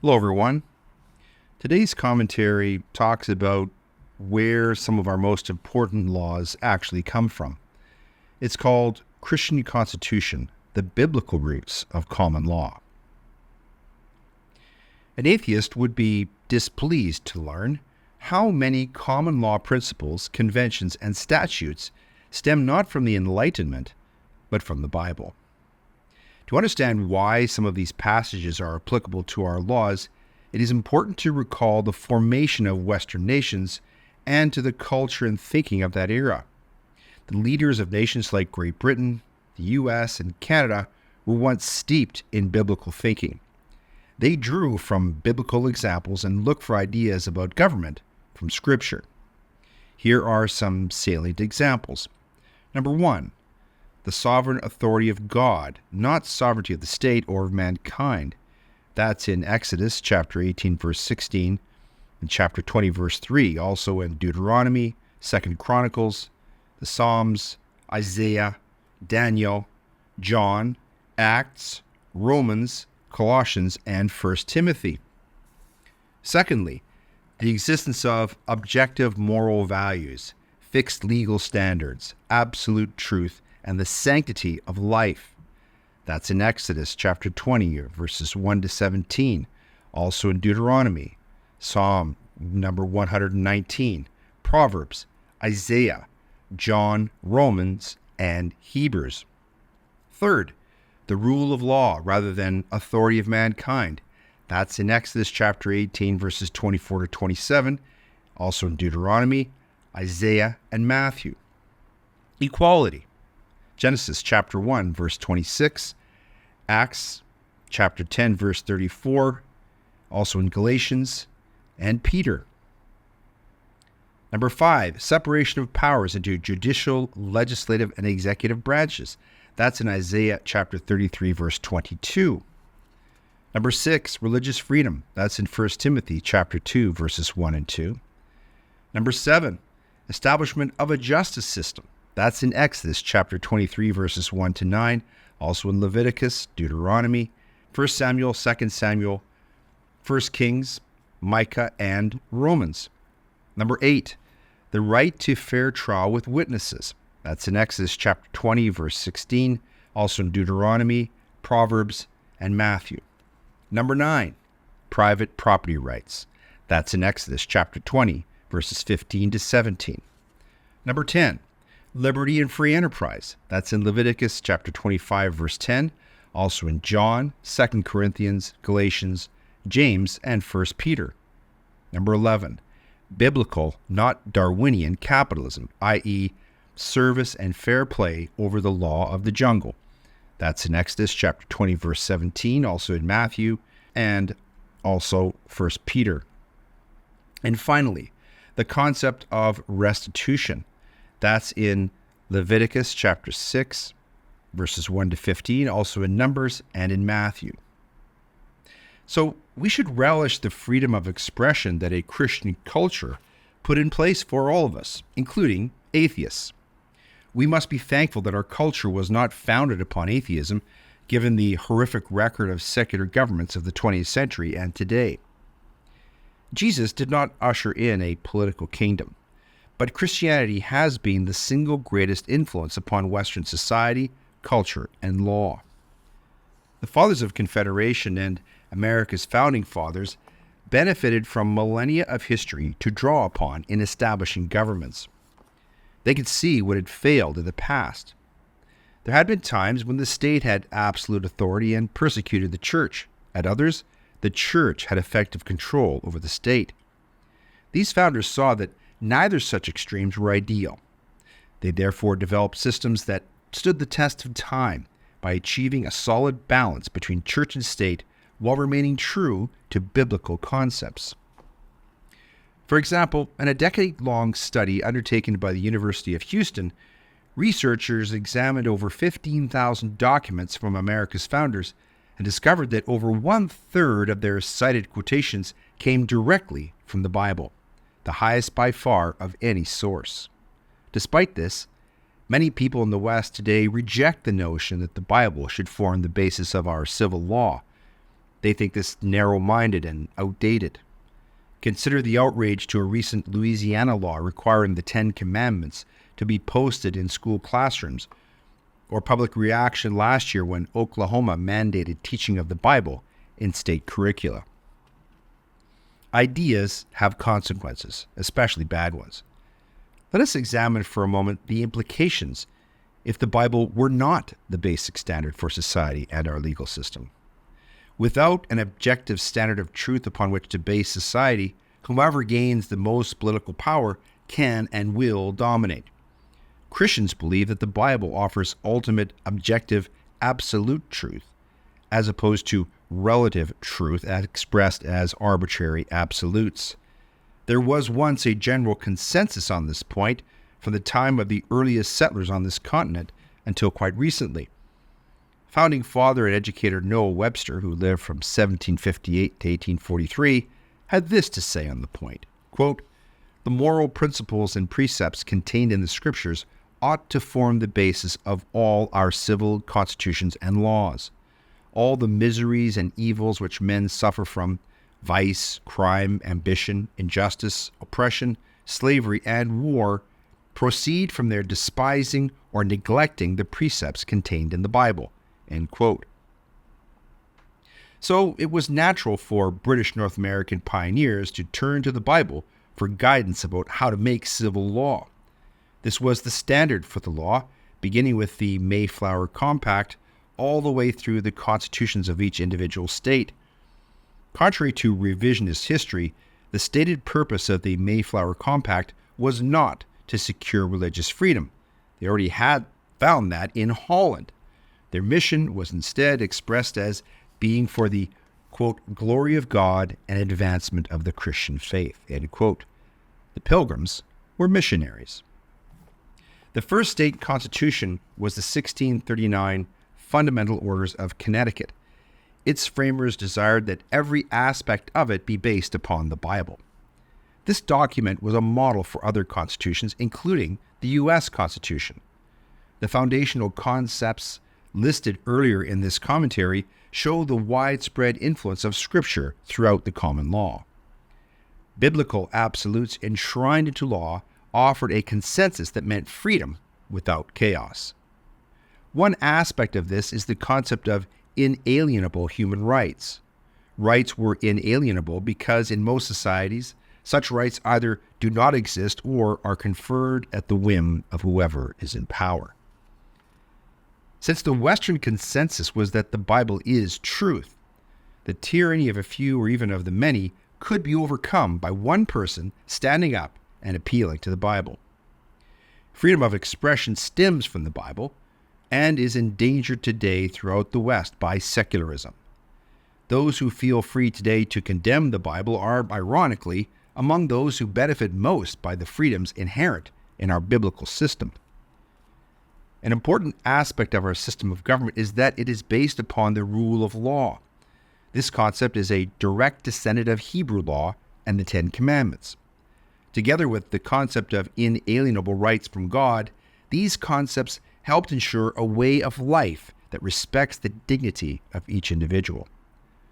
Hello, everyone. Today's commentary talks about where some of our most important laws actually come from. It's called Christian Constitution, the Biblical Roots of Common Law. An atheist would be displeased to learn how many common law principles, conventions, and statutes stem not from the Enlightenment, but from the Bible. To understand why some of these passages are applicable to our laws, it is important to recall the formation of Western nations and to the culture and thinking of that era. The leaders of nations like Great Britain, the U.S., and Canada were once steeped in biblical thinking. They drew from biblical examples and looked for ideas about government from Scripture. Here are some salient examples. Number 1, the sovereign authority of God, not sovereignty of the state or of mankind. That's in Exodus chapter 18, verse 16, and chapter 20, verse 3, also in Deuteronomy, 2 Chronicles, the Psalms, Isaiah, Daniel, John, Acts, Romans, Colossians, and 1 Timothy. Secondly, the existence of objective moral values, fixed legal standards, absolute truth, and the sanctity of life. That's in Exodus chapter 20, verses 1 to 17, also in Deuteronomy, Psalm number 119, Proverbs, Isaiah, John, Romans, and Hebrews. Third, the rule of law rather than authority of mankind. That's in Exodus chapter 18, verses 24 to 27, also in Deuteronomy, Isaiah, and Matthew. Equality. Genesis chapter 1, verse 26, Acts chapter 10, verse 34, also in Galatians, and Peter. Number 5, separation of powers into judicial, legislative, and executive branches. That's in Isaiah chapter 33, verse 22. Number 6, religious freedom. That's in 1 Timothy chapter 2, verses 1 and 2. Number 7, establishment of a justice system. That's in Exodus chapter 23, verses 1 to 9, also in Leviticus, Deuteronomy, 1 Samuel, 2 Samuel, 1 Kings, Micah, and Romans. Number 8, the right to fair trial with witnesses. That's in Exodus chapter 20, verse 16, also in Deuteronomy, Proverbs, and Matthew. Number 9, private property rights. That's in Exodus chapter 20, verses 15 to 17. Number 10, liberty and free enterprise. That's in Leviticus chapter 25, verse 10, also in John, 2 Corinthians, Galatians, James, and 1 Peter. Number 11, biblical, not Darwinian capitalism, i.e., service and fair play over the law of the jungle. That's in Exodus chapter 20, verse 17, also in Matthew, and also 1 Peter. And finally, the concept of restitution. That's in Leviticus chapter 6, verses 1 to 15, also in Numbers and in Matthew. So we should relish the freedom of expression that a Christian culture put in place for all of us, including atheists. We must be thankful that our culture was not founded upon atheism, given the horrific record of secular governments of the 20th century and today. Jesus did not usher in a political kingdom, but Christianity has been the single greatest influence upon Western society, culture, and law. The Fathers of Confederation and America's Founding Fathers benefited from millennia of history to draw upon in establishing governments. They could see what had failed in the past. There had been times when the state had absolute authority and persecuted the church. At others, the church had effective control over the state. These founders saw that neither such extremes were ideal. They therefore developed systems that stood the test of time by achieving a solid balance between church and state while remaining true to biblical concepts. For example, in a decade-long study undertaken by the University of Houston, researchers examined over 15,000 documents from America's founders and discovered that over one-third of their cited quotations came directly from the Bible, the highest by far of any source. Despite this, many people in the West today reject the notion that the Bible should form the basis of our civil law. They think this narrow-minded and outdated. Consider the outrage to a recent Louisiana law requiring the Ten Commandments to be posted in school classrooms, or public reaction last year when Oklahoma mandated teaching of the Bible in state curricula. Ideas have consequences, especially bad ones. Let us examine for a moment the implications if the Bible were not the basic standard for society and our legal system. Without an objective standard of truth upon which to base society, whoever gains the most political power can and will dominate. Christians believe that the Bible offers ultimate, objective, absolute truth, as opposed to relative truth expressed as arbitrary absolutes. There was once a general consensus on this point from the time of the earliest settlers on this continent until quite recently. Founding father and educator Noah Webster, who lived from 1758 to 1843, had this to say on the point, quote, "The moral principles and precepts contained in the Scriptures ought to form the basis of all our civil constitutions and laws. All the miseries and evils which men suffer from vice, crime, ambition, injustice, oppression, slavery, and war proceed from their despising or neglecting the precepts contained in the Bible." End quote. So it was natural for British North American pioneers to turn to the Bible for guidance about how to make civil law. This was the standard for the law, beginning with the Mayflower Compact all the way through the constitutions of each individual state. Contrary to revisionist history, the stated purpose of the Mayflower Compact was not to secure religious freedom. They already had found that in Holland. Their mission was instead expressed as being for the, quote, glory of God and advancement of the Christian faith, end quote. The Pilgrims were missionaries. The first state constitution was the 1639 Fundamental Orders of Connecticut. Its framers desired that every aspect of it be based upon the Bible. This document was a model for other constitutions, including the U.S. Constitution. The foundational concepts listed earlier in this commentary show the widespread influence of Scripture throughout the common law. Biblical absolutes enshrined into law offered a consensus that meant freedom without chaos. One aspect of this is the concept of inalienable human rights. Rights were inalienable because in most societies, such rights either do not exist or are conferred at the whim of whoever is in power. Since the Western consensus was that the Bible is truth, the tyranny of a few or even of the many could be overcome by one person standing up and appealing to the Bible. Freedom of expression stems from the Bible and is endangered today throughout the West by secularism. Those who feel free today to condemn the Bible are, ironically, among those who benefit most by the freedoms inherent in our biblical system. An important aspect of our system of government is that it is based upon the rule of law. This concept is a direct descendant of Hebrew law and the Ten Commandments. Together with the concept of inalienable rights from God, these concepts helped ensure a way of life that respects the dignity of each individual.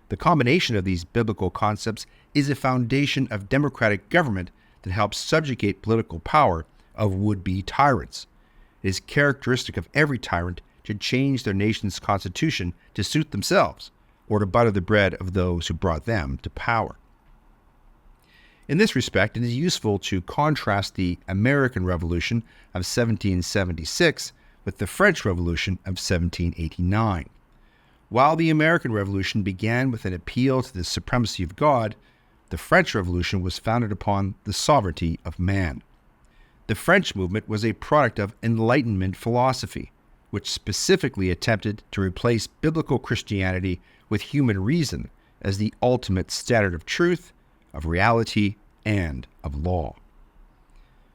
The combination of these biblical concepts is a foundation of democratic government that helps subjugate political power of would-be tyrants. It is characteristic of every tyrant to change their nation's constitution to suit themselves or to butter the bread of those who brought them to power. In this respect, it is useful to contrast the American Revolution of 1776 with the French Revolution of 1789. While the American Revolution began with an appeal to the supremacy of God, the French Revolution was founded upon the sovereignty of man. The French movement was a product of Enlightenment philosophy, which specifically attempted to replace biblical Christianity with human reason as the ultimate standard of truth, of reality, and of law.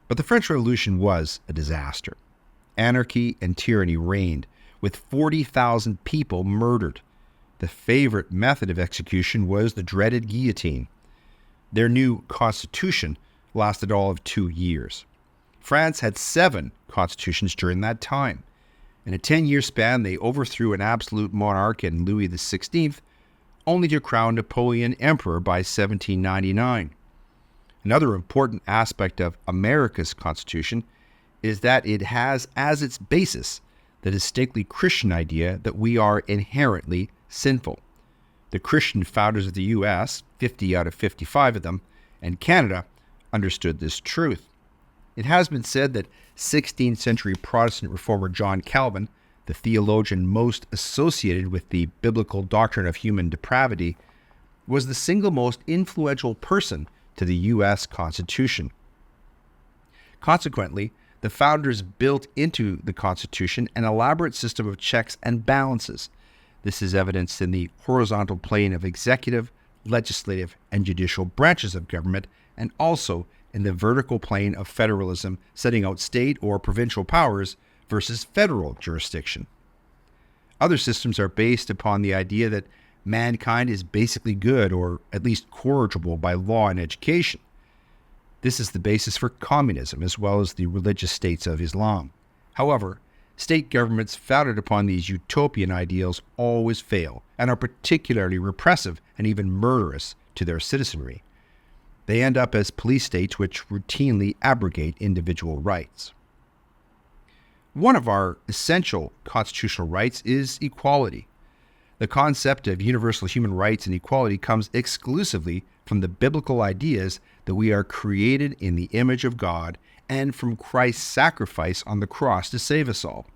But the French Revolution was a disaster. Anarchy and tyranny reigned, with 40,000 people murdered. The favorite method of execution was the dreaded guillotine. Their new constitution lasted all of 2 years. France had 7 constitutions during that time. In a 10-year span, they overthrew an absolute monarch in Louis XVI, only to crown Napoleon emperor by 1799. Another important aspect of America's Constitution is that it has as its basis the distinctly Christian idea that we are inherently sinful. The Christian founders of the U.S., 50 out of 55 of them, and Canada understood this truth. It has been said that 16th century Protestant reformer John Calvin, the theologian most associated with the biblical doctrine of human depravity, was the single most influential person to the U.S. Constitution. Consequently, the founders built into the Constitution an elaborate system of checks and balances. This is evidenced in the horizontal plane of executive, legislative, and judicial branches of government, and also in the vertical plane of federalism, setting out state or provincial powers versus federal jurisdiction. Other systems are based upon the idea that mankind is basically good, or at least corrigible by law and education. This is the basis for communism, as well as the religious states of Islam. However, state governments founded upon these utopian ideals always fail and are particularly repressive and even murderous to their citizenry. They end up as police states which routinely abrogate individual rights. One of our essential constitutional rights is equality. The concept of universal human rights and equality comes exclusively from the biblical ideas that we are created in the image of God and from Christ's sacrifice on the cross to save us all.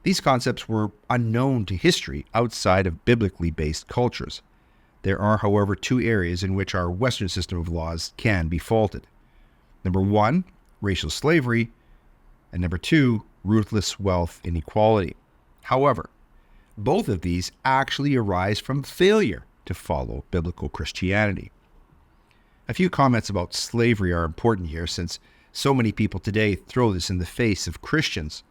These concepts were unknown to history outside of biblically based cultures. There are, however, two areas in which our Western system of laws can be faulted. Number one, racial slavery, and number two, ruthless wealth inequality. However, both of these actually arise from failure to follow biblical Christianity. A few comments about slavery are important here, since so many people today throw this in the face of Christians.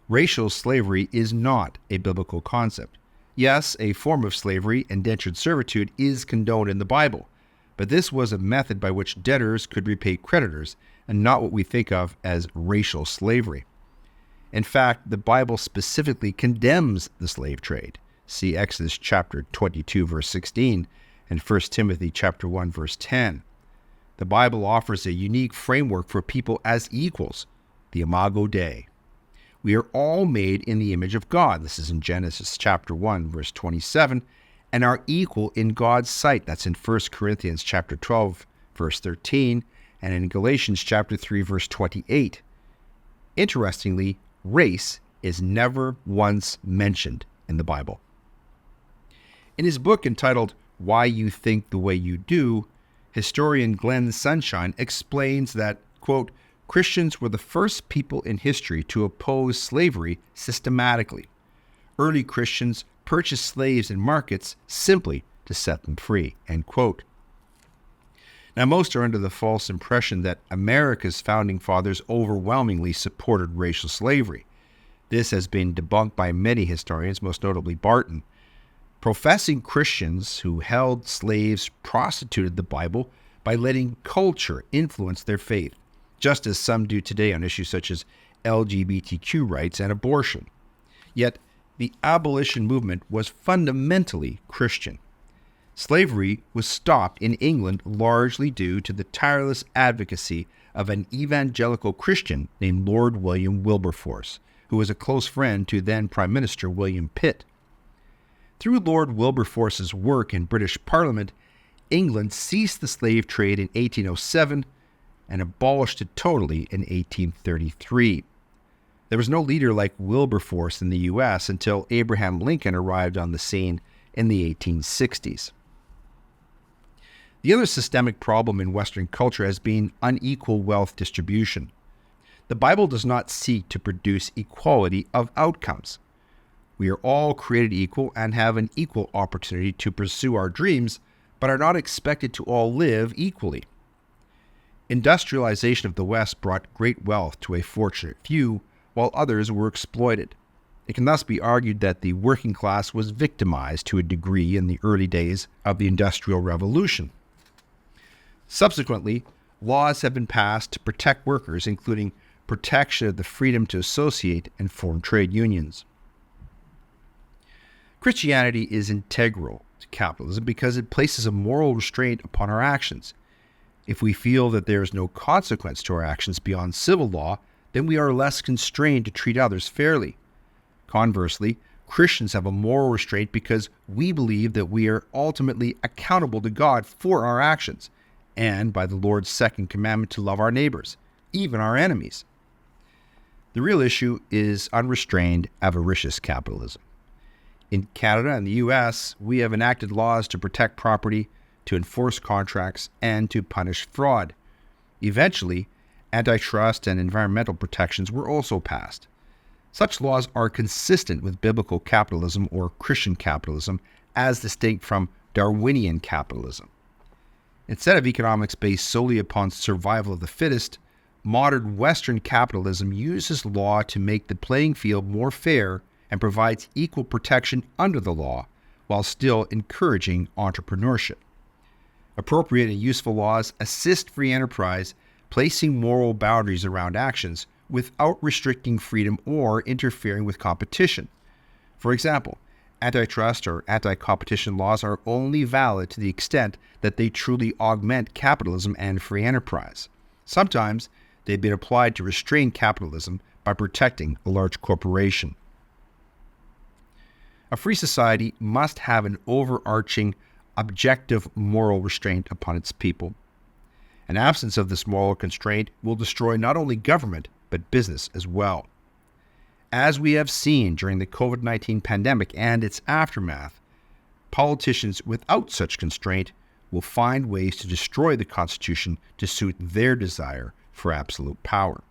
Racial slavery is not a biblical concept. Yes, a form of slavery, indentured servitude, is condoned in the Bible, but this was a method by which debtors could repay creditors, and not what we think of as racial slavery. In fact, the Bible specifically condemns the slave trade. See Exodus chapter 22, verse 16, and 1 Timothy chapter 1, verse 10. The Bible offers a unique framework for people as equals, the Imago Dei. We are all made in the image of God. This is in Genesis chapter 1, verse 27, and are equal in God's sight. That's in 1 Corinthians chapter 12, verse 13, and in Galatians chapter 3, verse 28. Interestingly, race is never once mentioned in the Bible. In his book entitled Why You Think the Way You Do, historian Glenn Sunshine explains that, quote, Christians were the first people in history to oppose slavery systematically. Early Christians purchased slaves in markets simply to set them free, end quote. Now, most are under the false impression that America's founding fathers overwhelmingly supported racial slavery. This has been debunked by many historians, most notably Barton. Professing Christians who held slaves prostituted the Bible by letting culture influence their faith, just as some do today on issues such as LGBTQ rights and abortion. Yet, the abolition movement was fundamentally Christian. Slavery was stopped in England largely due to the tireless advocacy of an evangelical Christian named Lord William Wilberforce, who was a close friend to then Prime Minister William Pitt. Through Lord Wilberforce's work in British Parliament, England ceased the slave trade in 1807 and abolished it totally in 1833. There was no leader like Wilberforce in the U.S. until Abraham Lincoln arrived on the scene in the 1860s. The other systemic problem in Western culture has been unequal wealth distribution. The Bible does not seek to produce equality of outcomes. We are all created equal and have an equal opportunity to pursue our dreams, but are not expected to all live equally. Industrialization of the West brought great wealth to a fortunate few, while others were exploited. It can thus be argued that the working class was victimized to a degree in the early days of the Industrial Revolution. Subsequently, laws have been passed to protect workers, including protection of the freedom to associate and form trade unions. Christianity is integral to capitalism because it places a moral restraint upon our actions. If we feel that there is no consequence to our actions beyond civil law, then we are less constrained to treat others fairly. Conversely, Christians have a moral restraint because we believe that we are ultimately accountable to God for our actions, and by the Lord's second commandment to love our neighbors, even our enemies. The real issue is unrestrained, avaricious capitalism. In Canada and the U.S., we have enacted laws to protect property, to enforce contracts, and to punish fraud. Eventually, antitrust and environmental protections were also passed. Such laws are consistent with biblical capitalism or Christian capitalism as distinct from Darwinian capitalism. Instead of economics based solely upon survival of the fittest, modern Western capitalism uses law to make the playing field more fair and provides equal protection under the law, while still encouraging entrepreneurship. Appropriate and useful laws assist free enterprise, placing moral boundaries around actions without restricting freedom or interfering with competition. For example, antitrust or anti-competition laws are only valid to the extent that they truly augment capitalism and free enterprise. Sometimes they've been applied to restrain capitalism by protecting a large corporation. A free society must have an overarching, objective moral restraint upon its people. An absence of this moral constraint will destroy not only government, but business as well. As we have seen during the COVID-19 pandemic and its aftermath, politicians without such constraint will find ways to destroy the Constitution to suit their desire for absolute power.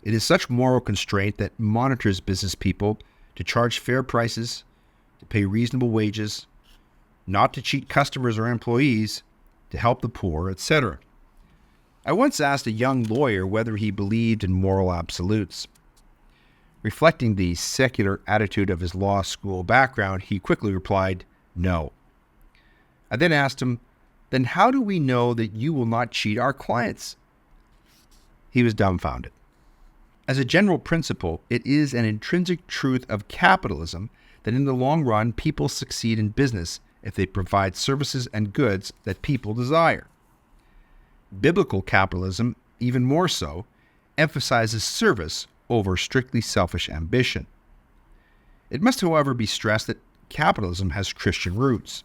It is such moral constraint that monitors business people to charge fair prices, to pay reasonable wages, not to cheat customers or employees, to help the poor, etc. I once asked a young lawyer whether he believed in moral absolutes. Reflecting the secular attitude of his law school background, he quickly replied, "No." I then asked him, "Then how do we know that you will not cheat our clients?" He was dumbfounded. As a general principle, it is an intrinsic truth of capitalism that in the long run, people succeed in business if they provide services and goods that people desire. Biblical capitalism, even more so, emphasizes service over strictly selfish ambition. It must, however, be stressed that capitalism has Christian roots.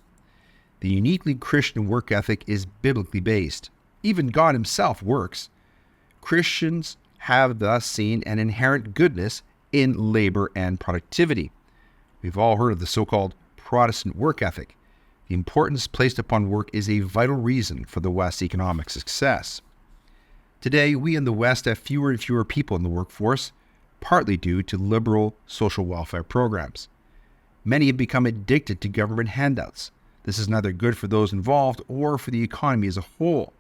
The uniquely Christian work ethic is biblically based. Even God himself works. Christians have thus seen an inherent goodness in labor and productivity. We've all heard of the so-called Protestant work ethic. The importance placed upon work is a vital reason for the West's economic success. Today, we in the West have fewer and fewer people in the workforce, partly due to liberal social welfare programs. Many have become addicted to government handouts. This is neither good for those involved or for the economy as a whole.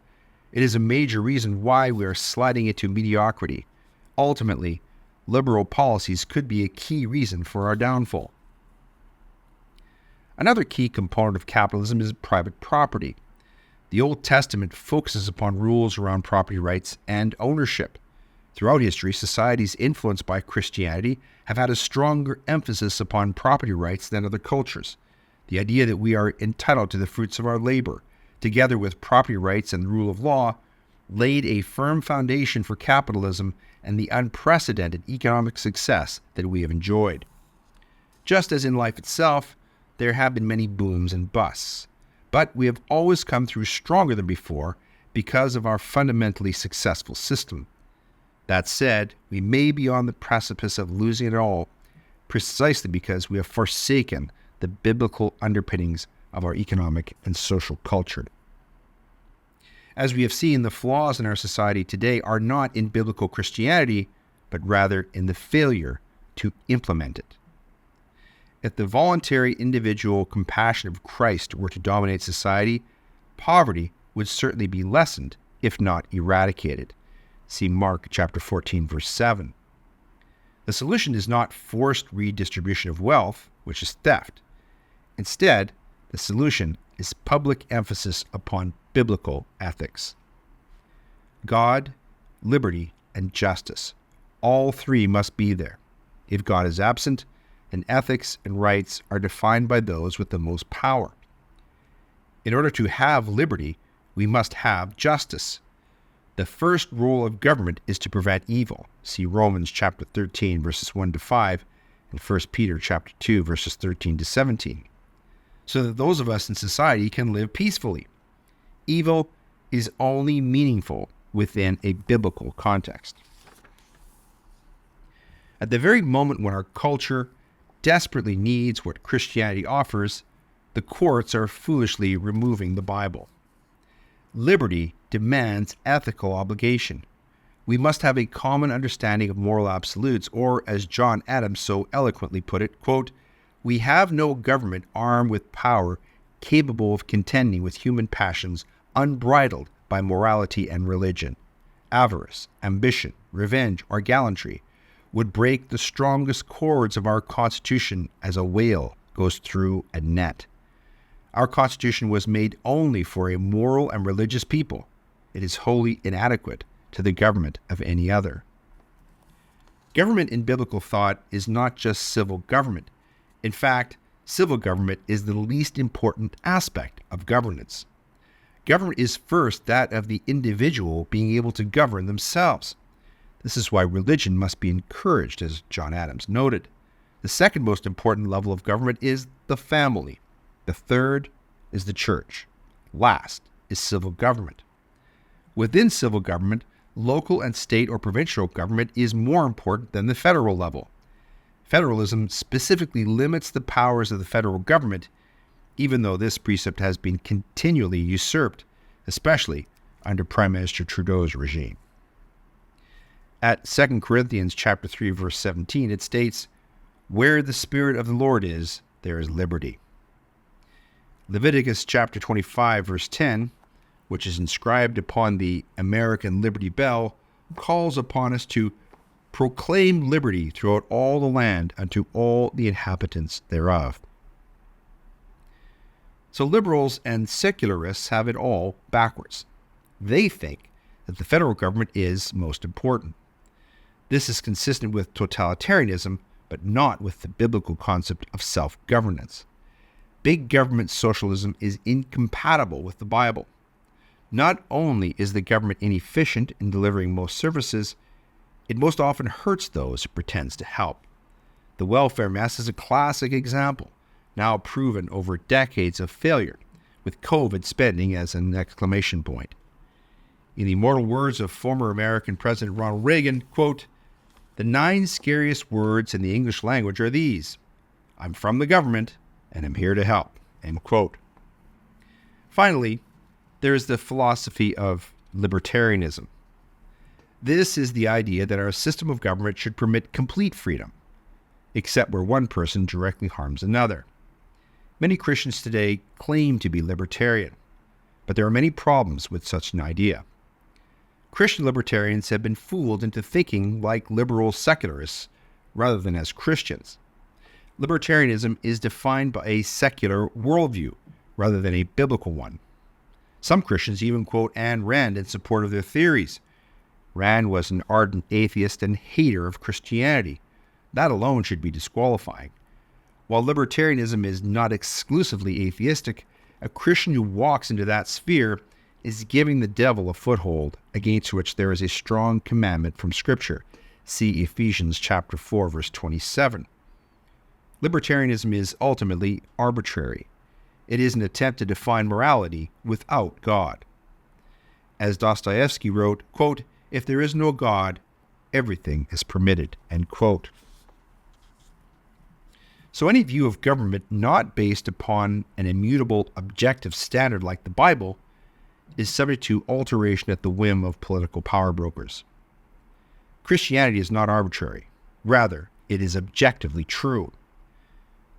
It is a major reason why we are sliding into mediocrity. Ultimately, liberal policies could be a key reason for our downfall. Another key component of capitalism is private property. The Old Testament focuses upon rules around property rights and ownership. Throughout history, societies influenced by Christianity have had a stronger emphasis upon property rights than other cultures. The idea that we are entitled to the fruits of our labor, together with property rights and the rule of law, laid a firm foundation for capitalism and the unprecedented economic success that we have enjoyed. Just as in life itself, there have been many booms and busts, but we have always come through stronger than before because of our fundamentally successful system. That said, we may be on the precipice of losing it all precisely because we have forsaken the biblical underpinnings of our economic and social culture. As we have seen, the flaws in our society today are not in biblical Christianity, but rather in the failure to implement it. If the voluntary individual compassion of Christ were to dominate society, poverty would certainly be lessened, if not eradicated. See Mark chapter 14, verse 7. The solution is not forced redistribution of wealth, which is theft. Instead, the solution is public emphasis upon biblical ethics. God, liberty, and justice. All three must be there. If God is absent, and ethics and rights are defined by those with the most power. In order to have liberty, we must have justice. The first role of government is to prevent evil. See Romans chapter 13, verses 1 to 5, and 1 Peter chapter 2, verses 13 to 17, so that those of us in society can live peacefully. Evil is only meaningful within a biblical context. At the very moment when our culture desperately needs what Christianity offers, the courts are foolishly removing the Bible. Liberty demands ethical obligation. We must have a common understanding of moral absolutes, or as John Adams so eloquently put it, quote, "We have no government armed with power capable of contending with human passions unbridled by morality and religion. Avarice, ambition, revenge, or gallantry would break the strongest cords of our Constitution as a whale goes through a net. Our Constitution was made only for a moral and religious people. It is wholly inadequate to the government of any other." Government in biblical thought is not just civil government. In fact, civil government is the least important aspect of governance. Government is first that of the individual being able to govern themselves. This is why religion must be encouraged, as John Adams noted. The second most important level of government is the family. The third is the church. Last is civil government. Within civil government, local and state or provincial government is more important than the federal level. Federalism specifically limits the powers of the federal government, even though this precept has been continually usurped, especially under Prime Minister Trudeau's regime. At 2 Corinthians chapter 3, verse 17, it states, "Where the Spirit of the Lord is, there is liberty." Leviticus chapter 25, verse 10, which is inscribed upon the American Liberty Bell, calls upon us to proclaim liberty throughout all the land unto all the inhabitants thereof. So liberals and secularists have it all backwards. They think that the federal government is most important. This is consistent with totalitarianism, but not with the biblical concept of self-governance. Big government socialism is incompatible with the Bible. Not only is the government inefficient in delivering most services, it most often hurts those it pretends to help. The welfare mess is a classic example, now proven over decades of failure, with COVID spending as an exclamation point. In the immortal words of former American President Ronald Reagan, quote, "The 9 scariest words in the English language are these: I'm from the government and I'm here to help," end quote. Finally, there is the philosophy of libertarianism. This is the idea that our system of government should permit complete freedom, except where one person directly harms another. Many Christians today claim to be libertarian, but there are many problems with such an idea. Christian libertarians have been fooled into thinking like liberal secularists rather than as Christians. Libertarianism is defined by a secular worldview rather than a biblical one. Some Christians even quote Ayn Rand in support of their theories. Rand was an ardent atheist and hater of Christianity. That alone should be disqualifying. While libertarianism is not exclusively atheistic, a Christian who walks into that sphere is giving the devil a foothold against which there is a strong commandment from Scripture. See Ephesians chapter 4, verse 27. Libertarianism is ultimately arbitrary. It is an attempt to define morality without God. As Dostoevsky wrote, quote, "If there is no God, everything is permitted," end quote. So any view of government not based upon an immutable objective standard like the Bible is subject to alteration at the whim of political power brokers. Christianity is not arbitrary. Rather, it is objectively true.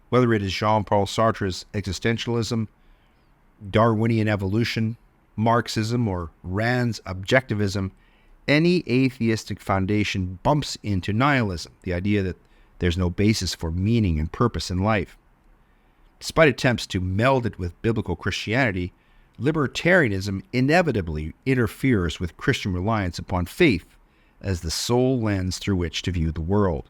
Whether it is Jean-Paul Sartre's existentialism, Darwinian evolution, Marxism, or Rand's objectivism, any atheistic foundation bumps into nihilism, the idea that there's no basis for meaning and purpose in life. Despite attempts to meld it with biblical Christianity, libertarianism inevitably interferes with Christian reliance upon faith as the sole lens through which to view the world.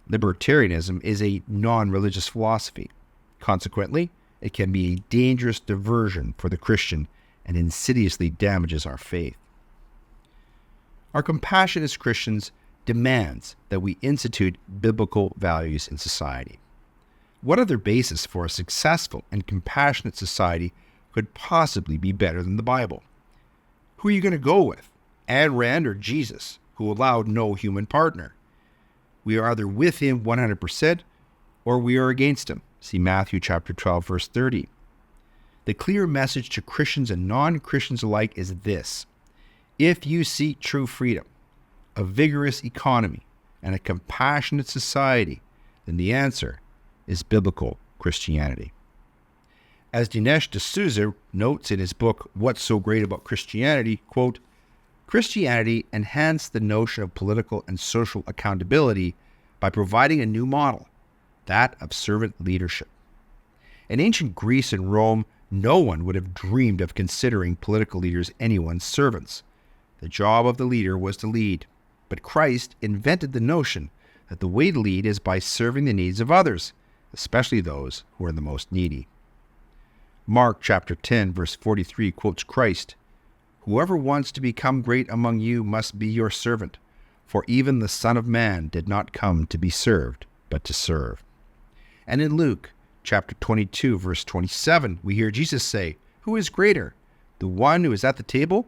Libertarianism is a non-religious philosophy. Consequently, it can be a dangerous diversion for the Christian and insidiously damages our faith. Our compassion as Christians demands that we institute biblical values in society. What other basis for a successful and compassionate society could possibly be better than the Bible? Who are you going to go with? Ayn Rand or Jesus, who allowed no human partner? We are either with him 100% or we are against him. See Matthew chapter 12, verse 30. The clear message to Christians and non-Christians alike is this: if you seek true freedom, a vigorous economy, and a compassionate society, then the answer is biblical Christianity. As Dinesh D'Souza notes in his book, What's So Great About Christianity, quote, Christianity enhanced the notion of political and social accountability by providing a new model, that of servant leadership. In ancient Greece and Rome, no one would have dreamed of considering political leaders anyone's servants. The job of the leader was to lead, but Christ invented the notion that the way to lead is by serving the needs of others, especially those who are the most needy. Mark chapter 10, verse 43 quotes Christ, Whoever wants to become great among you must be your servant, for even the Son of Man did not come to be served, but to serve. And in Luke chapter 22, verse 27, we hear Jesus say, Who is greater, the one who is at the table?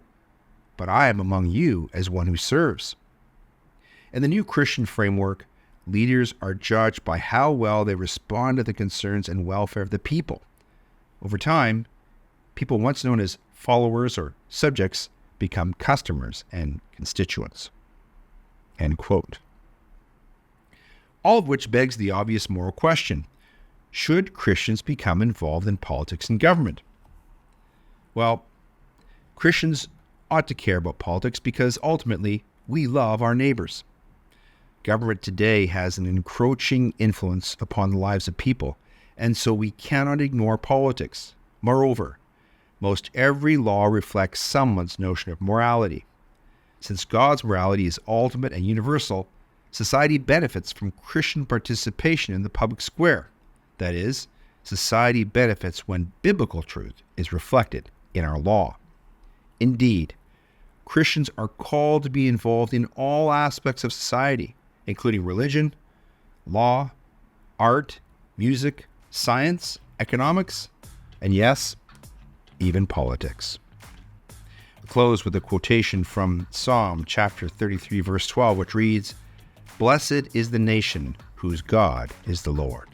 But I am among you as one who serves. In the new Christian framework, leaders are judged by how well they respond to the concerns and welfare of the people. Over time, people once known as followers or subjects become customers and constituents. End quote. All of which begs the obvious moral question: should Christians become involved in politics and government? Well, Christians ought to care about politics because ultimately we love our neighbors. Government today has an encroaching influence upon the lives of people, and so we cannot ignore politics. Moreover, most every law reflects someone's notion of morality. Since God's morality is ultimate and universal, society benefits from Christian participation in the public square. That is, society benefits when biblical truth is reflected in our law. Indeed, Christians are called to be involved in all aspects of society, including religion, law, art, music, science, economics, and yes, even politics. We'll close with a quotation from Psalm chapter 33, verse 12, which reads, Blessed is the nation whose God is the Lord.